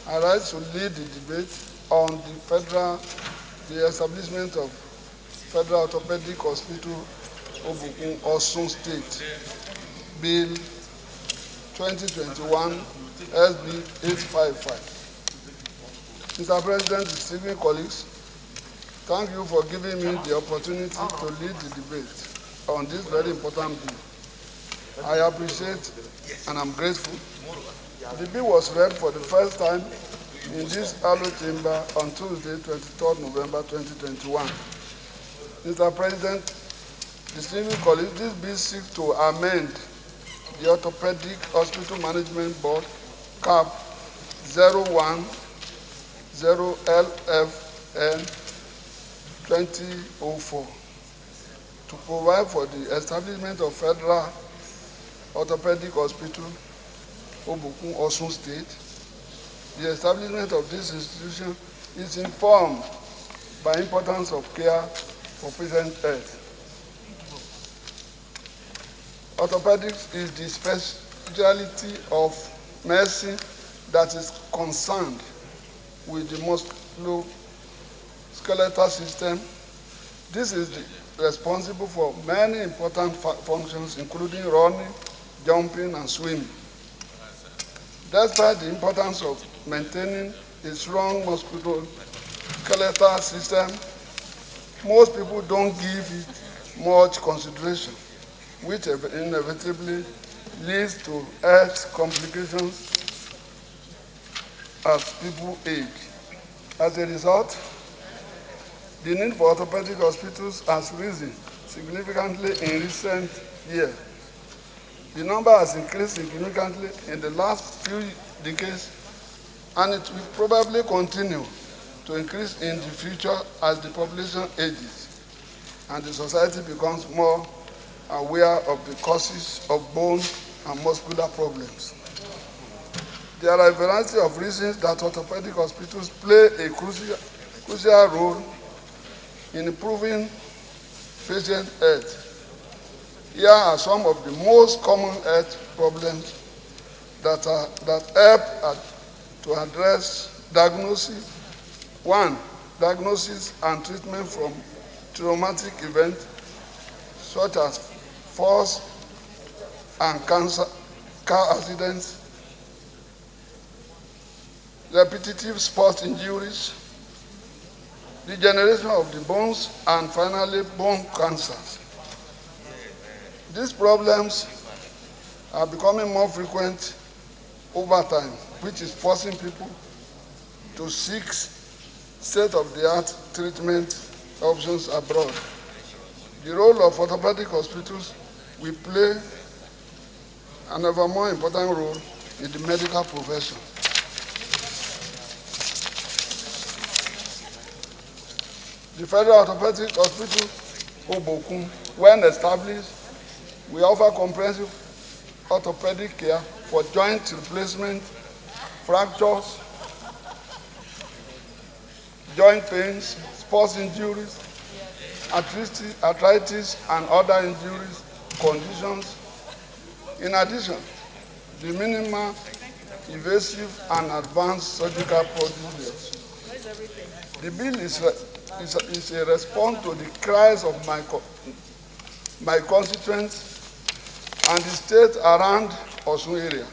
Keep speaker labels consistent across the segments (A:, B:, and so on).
A: I rise to lead the debate on the establishment of Federal Orthopedic Hospital, Obokun Osun State, Bill 2021 SB 855. Mr. President, distinguished colleagues, thank you for giving me the opportunity to lead the debate on this very important bill. I appreciate and I'm grateful. The bill was read for the first time in this Hallowed Chamber on Tuesday, 23rd November 2021. Mr. President, distinguished colleagues, this bill seeks to amend the Orthopedic Hospital Management Board CAP 010LFN 2004 to provide for the establishment of Federal Orthopedic Hospital, Obokun Osun State. The establishment of this institution is informed by the importance of care for patient health. Orthopedics is the specialty of medicine that is concerned with the musculoskeletal system. This is responsible for many important functions, including running, jumping, and swimming. Despite the importance of maintaining a strong musculoskeletal system, most people don't give it much consideration, which inevitably leads to health complications as people age. As a result, the need for orthopedic hospitals has risen significantly in recent years. The number has increased significantly in the last few decades, and it will probably continue to increase in the future as the population ages and the society becomes more aware of the causes of bone and muscular problems. There are a variety of reasons that orthopedic hospitals play a crucial role in improving patient health. Here are some of the most common health problems that help to address diagnosis. 1. Diagnosis and treatment from traumatic events such as falls and car accidents, repetitive sports injuries, degeneration of the bones, and finally bone cancers. These problems are becoming more frequent over time, which is forcing people to seek state-of-the-art treatment options abroad. The role of orthopedic hospitals will play an ever more important role in the medical profession. The Federal Orthopedic Hospital, Obokun, when established, we offer comprehensive orthopedic care for joint replacement, fractures, joint pains, sports injuries, arthritis, and other injuries conditions. In addition, the minimal, invasive, and advanced surgical procedures. The bill is a response to the cries of my constituents and the state around Osun area,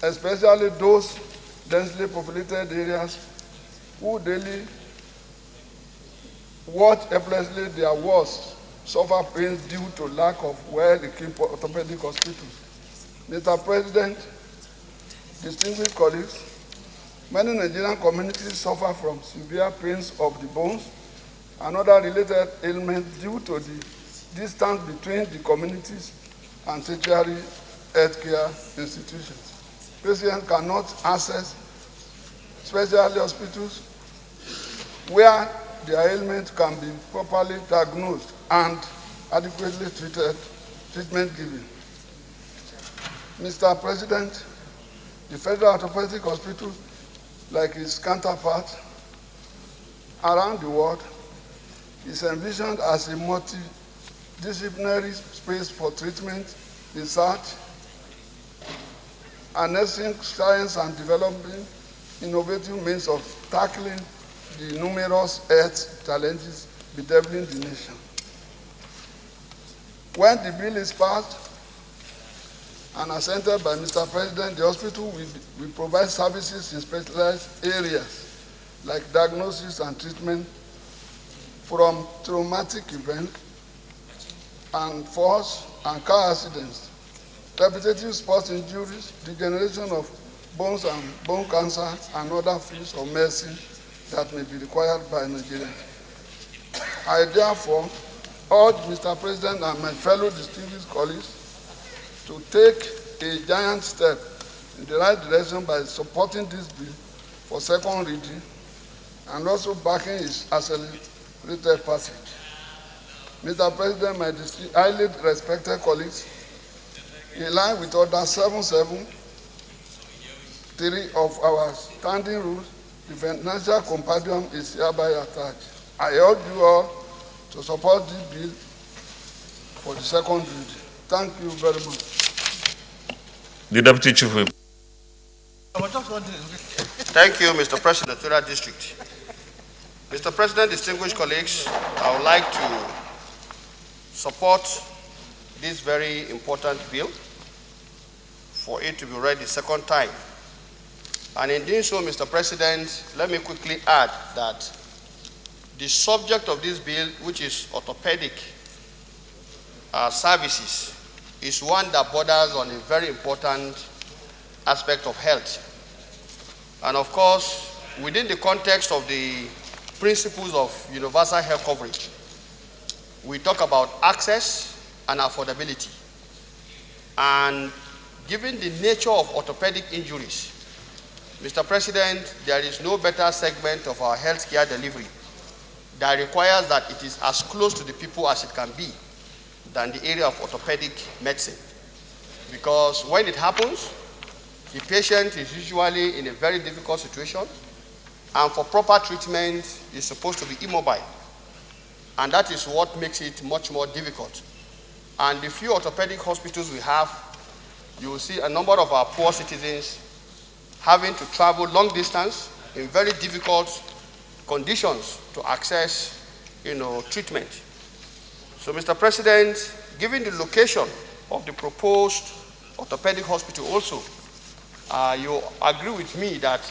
A: especially those densely populated areas who daily watch helplessly their wards suffer pains due to lack of well-equipped orthopedic hospitals. Mr. President, distinguished colleagues, many Nigerian communities suffer from severe pains of the bones and other related ailments due to the distance between the communities and tertiary healthcare institutions. Patients cannot access specialty hospitals where their ailment can be properly diagnosed and adequately treatment given. Mr. President, the Federal Orthopedic Hospital, like its counterparts around the world, is envisioned as a multidisciplinary space for treatment, research, harnessing science and development innovative means of tackling the numerous health challenges bedeviling the nation. When the bill is passed and assented by Mr. President, the hospital will provide services in specialized areas like diagnosis and treatment from traumatic events and falls and car accidents, repetitive sports injuries, degeneration of bones and bone cancer, and other fields of medicine that may be required by Nigerians. I therefore urge Mr. President and my fellow distinguished colleagues to take a giant step in the right direction by supporting this bill for second reading and also backing its accelerated passage. Mr. President, my highly respected colleagues, in line with Order 773 of our standing rules, the financial compendium is hereby attached. I urge you all to support this bill for the second reading. Thank you very much.
B: The Deputy Chief Whip.
C: Thank you, Mr. President, Federal District. Mr. President, distinguished colleagues, I would like to support this very important bill for it to be read the second time. And in doing so, Mr. President, let me quickly add that the subject of this bill, which is orthopedic services, is one that borders on a very important aspect of health. And of course, within the context of the principles of universal health coverage, we talk about access and affordability. And given the nature of orthopedic injuries, Mr. President, there is no better segment of our healthcare delivery that requires that it is as close to the people as it can be than the area of orthopedic medicine. Because when it happens, the patient is usually in a very difficult situation, and for proper treatment is supposed to be immobile. And that is what makes it much more difficult. And the few orthopedic hospitals we have, you will see a number of our poor citizens having to travel long distance in very difficult conditions to access, treatment. So, Mr. President, given the location of the proposed orthopedic hospital also, you agree with me that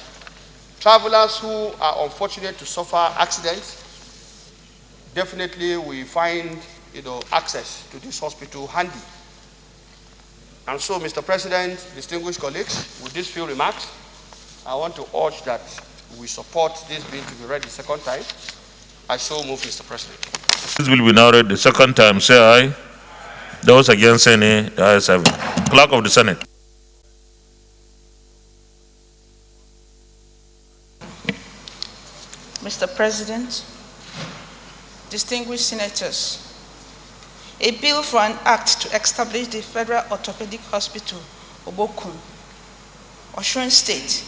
C: travelers who are unfortunate to suffer accidents definitely will find, access to this hospital handy. And so, Mr. President, distinguished colleagues, with these few remarks, I want to urge that we support this bill to be read the second time. I so move, Mr. President.
B: This will be now read the second time. Say aye. Those against say nay. The ayes have it. Clerk of the Senate.
D: Mr. President, distinguished senators, a bill for an act to establish the Federal Orthopedic Hospital, Obokun Osun State,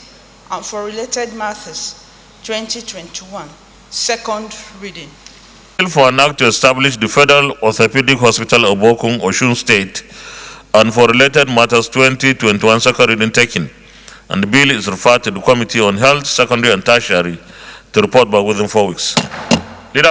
D: and for related matters, 2021, second reading.
B: Bill for an act to establish the Federal Orthopedic Hospital, Obokun Osun State, and for related matters, 2021, second reading taken. And the bill is referred to the Committee on Health, Secondary and Tertiary to report back within 4 weeks.